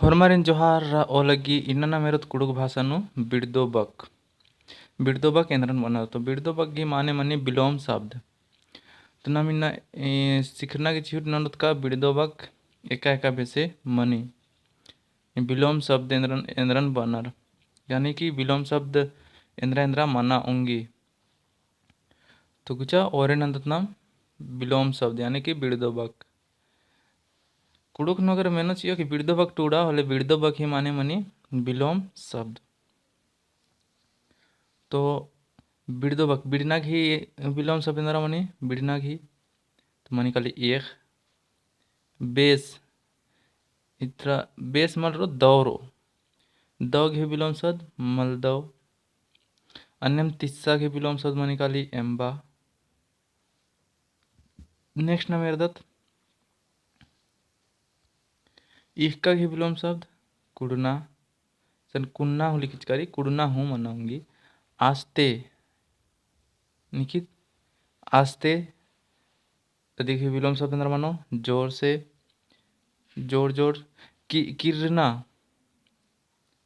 ಹೊರಮಾರಿನ ಜೋಹಾರ್ ಓಲಗಿ ಇನ್ನನ ಮೇರತ್ ಕುಡುಗ ಭಾಷानु बिड़दोबक एंद्रन बना तो बिड़दोबक की माने मनी बिलोम शब्द तो ना मिन्ना सिखना की चीज ननद का बिड़दोबक एका एका बेसे मनी बिलोम शब्द एंद्रन एंद्रन बनर यानी कि बिलोम शब्द एंद्रा एंद्रा मना उंगी तो कुछ और नंदत नाम बिलोम शब्द यानी कि बिड़दोबक कुड़ुक नगर मेनो चाहिए कि बिड़दोबक टूड़ा होले बिड़दोबक ही माने मनी बिलोम शब्द तो बिड़दोबक बिड़ना घी बिलोम शब्द इंद्रा मनी बिड़ना घी तो मनी कली एक बेस इतना बेस मल रो दौरो दौ घी बिलोम शब्द मलदौ अन्यम तिस्सा घी बिलोम शब्द मनी कली एम्बा नेक्स्ट ना मेरे दत्त इक्का घी बिलोम शब्द कुड़ना सन कुन्ना हुली किचकारी कुड़ना हूँ मनाऊंगी आस्ते निकित आस्ते देखिए विलोम शब्द अंदर मानो जोर से जोर जोर किरना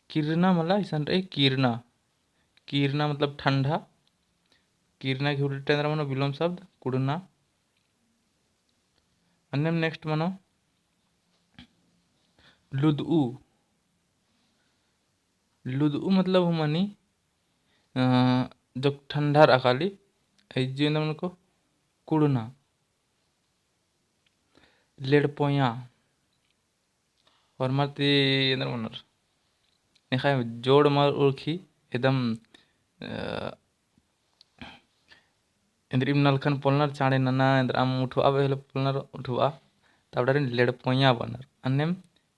किरना मतलब ऐसा रे किरना किरना मतलब ठंडा किरना की उल्टे अंदर मानो विलोम शब्द कुड़ना अन्य नेक्स्ट मानो लुदू लुदू मतलब मनी जो ठंडा रखाली ऐजी अंदर को कुड़ना लेडपोया और मरती अंदर मनर निखाय जोड़ मर उर्खी एकदम इंद्र नलखन पोलनर चाड़े नना इंद्र आम उठवा बेहले पोलनर उठवा तबडारे लेडपोया बनर अन्यम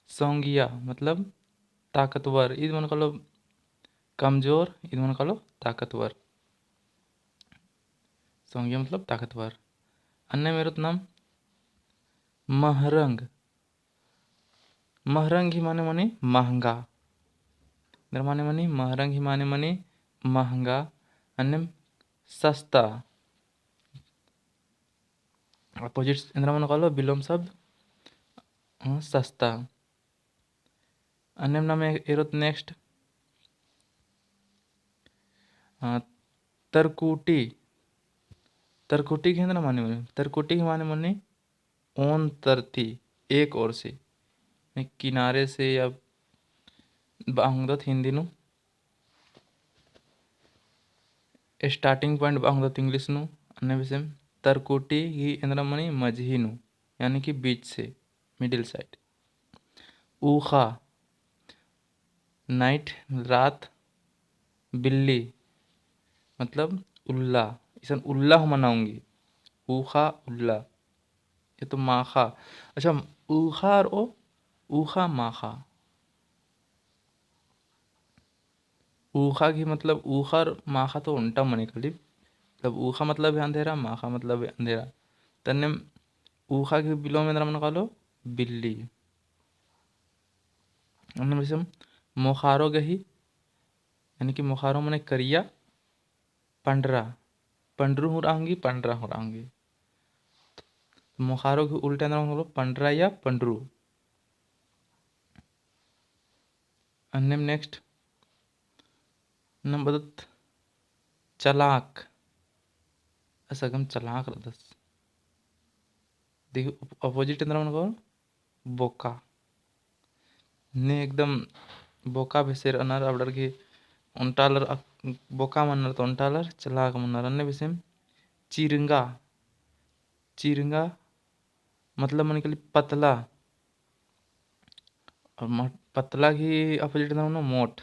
सोंगिया मतलब ताकतवर इद मन कलो कमजोर इद मन कलो ताकतवर सोंगिया मतलब ताकतवर अन्य मेरे नाम महरंग महरंग ही माने मनी महंगा माने मनी महरंग ही माने मनी महंगा अन्य सस्ता अपोजिट इंद्र मन कलो बिलोम शब्द सस्ता अन्य नाम एरोत नेक्स्ट तरकुटी तरकुटी के माने मनी तरकुटी के माने मनी ओन तरती एक ओर से किनारे से या बांगदत हिंदी नु स्टार्टिंग पॉइंट बांगदत इंग्लिश नु अन्य विषय तरकुटी ही इंद्र मनी मझी नु यानी कि बीच से मिडिल साइड ऊखा नाइट रात बिल्ली मतलब उल्ला इसन उल्ला हो मनाऊंगी ऊखा उल्ला ये तो माखा अच्छा ऊखा और ओ ऊखा माखा ऊखा की मतलब ऊखा और माखा तो उल्टा मने कली मतलब ऊखा मतलब है अंधेरा माखा मतलब है अंधेरा तन्ने ऊखा की बिलो में मन कालो बिल्ली अन्य विषम मोखारो गही यानी कि मोखारो मने करिया पंडरा पंडरू हो रहांगी पंडरा हो रहांगी मोखारो के उल्टे अंदर हम पंडरा या पंडरू अन्य नेक्स्ट नंबर चलाक असगम चलाक रदस देखो अपोजिट अंदर मन बोका ने एकदम बोका बेसेर अनर अबडर की उन्टालर बोका मनर तो उन्टालर चलाक मनर अन्य विषय चिरंगा चिरंगा मतलब मन के पतला और पतला की अपोजिट अंदर मोट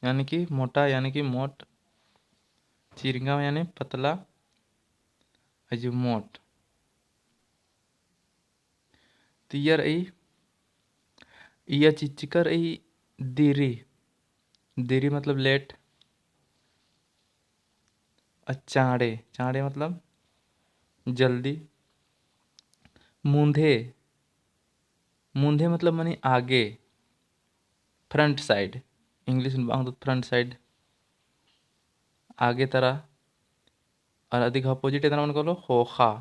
यानी कि मोटा यानी कि मोट चिरंगा यानी पतला अजू मोट तियर या चिचिकर देरी देरी मतलब लेट चाड़े चाड़े मतलब जल्दी मूंधे मूंधे मतलब मनी आगे फ्रंट साइड इंग्लिश में बांग फ्रंट साइड आगे तरह और अधिक अपोजिट इतना मन करो होखा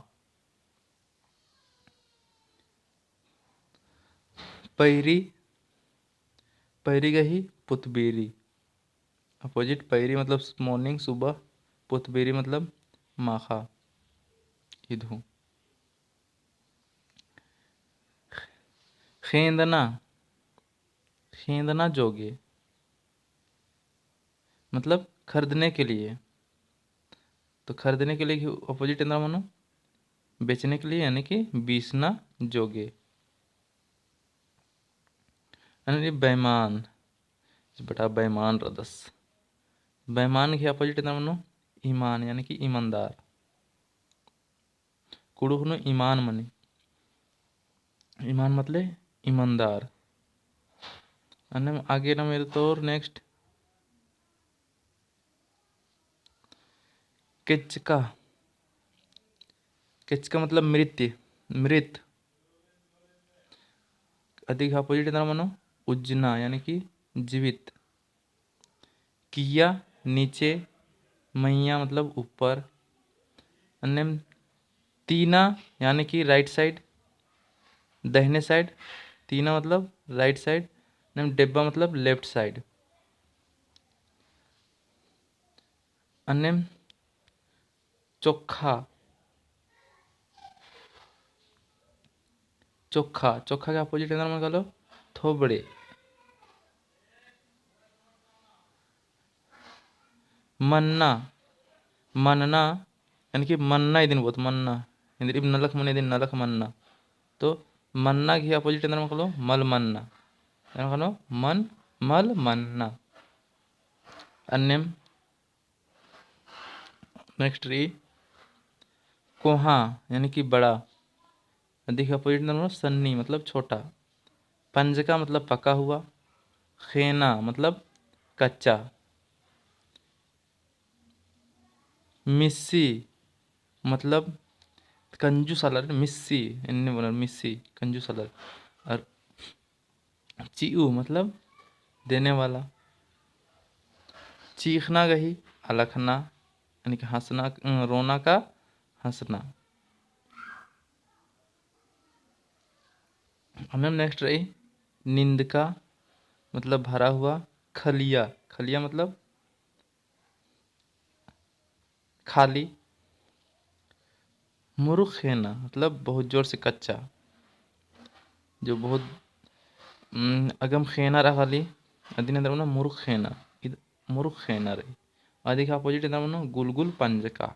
पैरी, पैरी गही पुतबेरी। अपोजिट पैरी मतलब मॉर्निंग सुबह, पुतबेरी मतलब माखा इधू। खेंदना, खेंदना जोगे मतलब खरीदने के लिए। तो खरीदने के लिए अपोजिट इंद्रा मानो बेचने के लिए, यानी कि बीसना जोगे। यानी बेईमान, बेटा बेईमान रदस। बेईमान के अपोजिट इंद्रा मानो ईमान, यानी कि ईमानदार। कुड़ुहनु ईमान मनी, ईमान मतलब ईमानदार। आगे ना मेरे तो नेक्स्ट किचका, किचका मतलब मृत्य, मृत। अधिक अपोजिट ना मानो उज्जना, यानी कि जीवित। किया नीचे, मैया मतलब ऊपर। अन्य तीना यानी कि राइट साइड, दाहिने साइड। तीना मतलब राइट साइड, डिब्बा मतलब लेफ्ट साइड। अन्य चोखा, चोखा, चोखा के अपोजिट में गलो थोबड़े। मन्ना, मनना यानी कि मन्ना इदिन बोत मन्ना, इंद्र नलक मन इदिन नलक मन्ना। तो मन्ना की अपोजिट अंदर मकलो मल मन्ना, मकलो मन मल मन्ना। अन्यम नेक्स्ट री कोहा यानी कि बड़ा। अधिक अपोजिट अंदर सन्नी मतलब छोटा। पंजका मतलब पका हुआ। खेना मतलब कच्चा। मिस्सी मतलब कंजूस अलर, मिस्सी इन्ने बोला मिस्सी कंजूस अलर। और चीऊ मतलब देने वाला। चीखना गही अलखना, यानी कि हंसना, रोना का हंसना। हमें नेक्स्ट रही नींद का मतलब भरा हुआ। खलिया, खलिया मतलब खाली। मुरुखेना मतलब बहुत जोर से कच्चा, जो बहुत अगम खेना रहा ली। अदिन अंदर मना मुरुखेना, मुरुखेना रही। अधिक अपोजिट अंदर मना गुलगुल पंजका।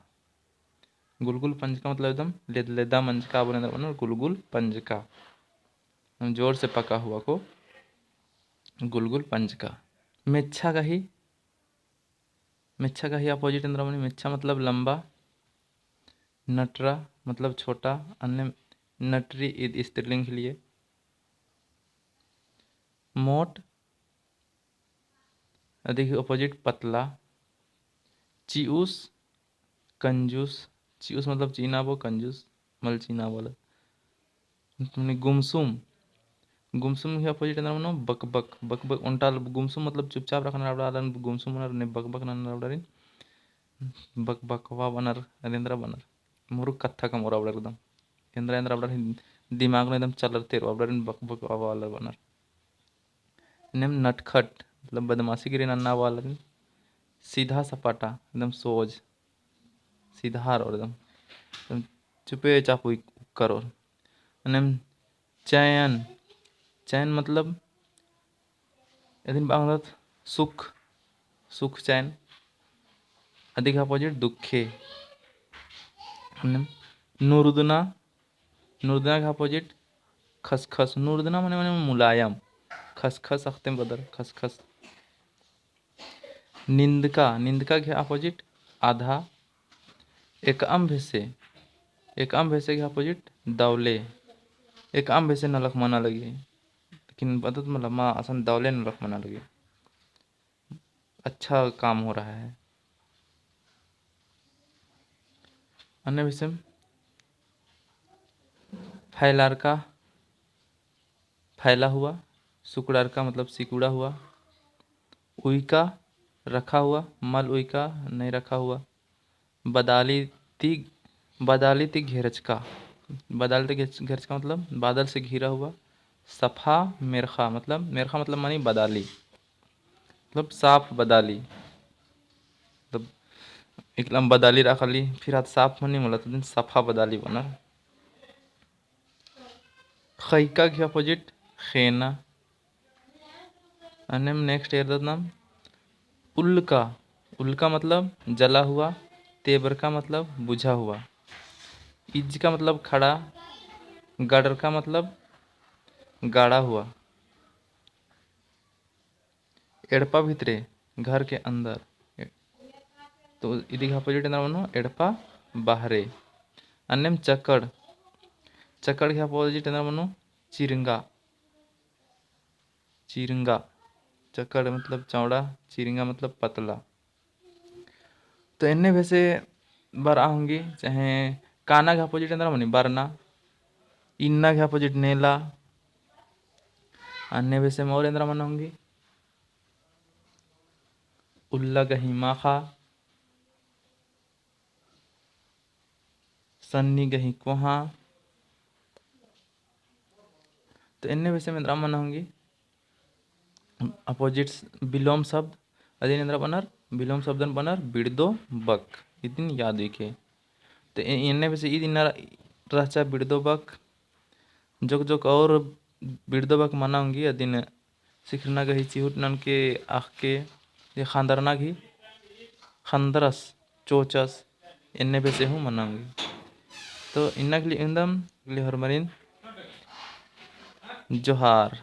गुलगुल पंजका मतलब एकदम लेदा मंजका बोले अंदर मना गुलगुल पंजका, जोर से पका हुआ को गुलगुल पंजका। मेच्छा कही, मेच्छा कही अपोजिट अंदर मनी मेच्छा मतलब लंबा। नटरा मतलब छोटा, अन्य नटरी ईद स्त्रीलिंग के लिए। मोट अधिक अपोजिट पतला। चियूस कंजूस, चियूस मतलब चीना वो, कंजूस मल चीना वाला। गुमसुम, गुमसुम के अपोजिट अंदर मनो बकबक, बकबक उल्टा। गुमसुम मतलब चुपचाप रखना रबड़ा, गुमसुम ने बकबक ना रबड़ा, बकबकवा बनर अरेंद्र बनर। मुरुक कत्था का मोरा एकदम इंद्र इंद्र रबड़ा दिमाग में एकदम चलते रबड़ा बकबक वाला बनर। नेम नटखट मतलब बदमाशी गिरी नन्ना वाला। सीधा सपाटा एकदम सोज, सीधा और एकदम चुपे चापू करो। नेम चयन, चैन मतलब यदि बांगत सुख, सुख चैन। अधिक अपोजिट दुखे। नुरुदना, नुरुदना का अपोजिट खसखस। नुरुदना मने मने मुलायम, खसखस अख्ते बदर खसखस। निंदका, निंदका के अपोजिट आधा। एक अम भैसे, एक अम भैसे के अपोजिट दौले। एक अम भैसे नलक मना लगी, लेकिन बदत मतलब माँ असन दौले नलक मना लगी, अच्छा काम हो रहा है। अन्य विषय फैलार का, फैला हुआ। सुकुड़ार का मतलब सिकुड़ा हुआ। उइका रखा हुआ, मल उइका नहीं रखा हुआ। बदाली ती, बदाली ती घेरच का, बदाली ती घेरच का मतलब बादल से घिरा हुआ। सफ़ा मेरखा मतलब मानी बदाली, मतलब साफ बदाली, मतलब एकदम बदाली रखली फिर हाथ साफ मनी मला तो दिन सफ़ा बदाली बना। खैका की अपोजिट खेना। और नेक्स्ट एर नाम उल्का। उल्का मतलब जला हुआ, तेबर का मतलब बुझा हुआ, इज का मतलब खड़ा, गडर का मतलब गाड़ा हुआ, एड़पा भितरे घर के अंदर, तो इदी अपोजिट बनो एड़पा बाहरे। अन्यम चक्कड़। चक्कड़ के अपोजिट बनो चिरंगा। चिरंगा चक्कड़ मतलब चौड़ा, चिरंगा मतलब पतला। तो इन्हें वैसे बार होंगी चाहे काना के अपोजिट बनी बरना, इन्ना के अपोजिट नेला, अन्य वैसे में और मन होंगी उल्ला गही माखा, सन्नी गही कोहा। तो इन्हें वैसे में मन होंगी अपोजिट्स विलोम शब्द अदीन बनर विलोम शब्द बनर बिड़दो बक इदिन याद विके। तो इन्हें वैसे इन रचा बिड़दो बक जोक जोक और बिड़दो बक मना होंगी अदीन सिखरना गही चिहुट नन के आख के ये खांदरना घी खंदरस चोचस इन्हें वैसे हूँ मना होंगी। तो इन्ना के लिए इंदम हरमरिन जोहार।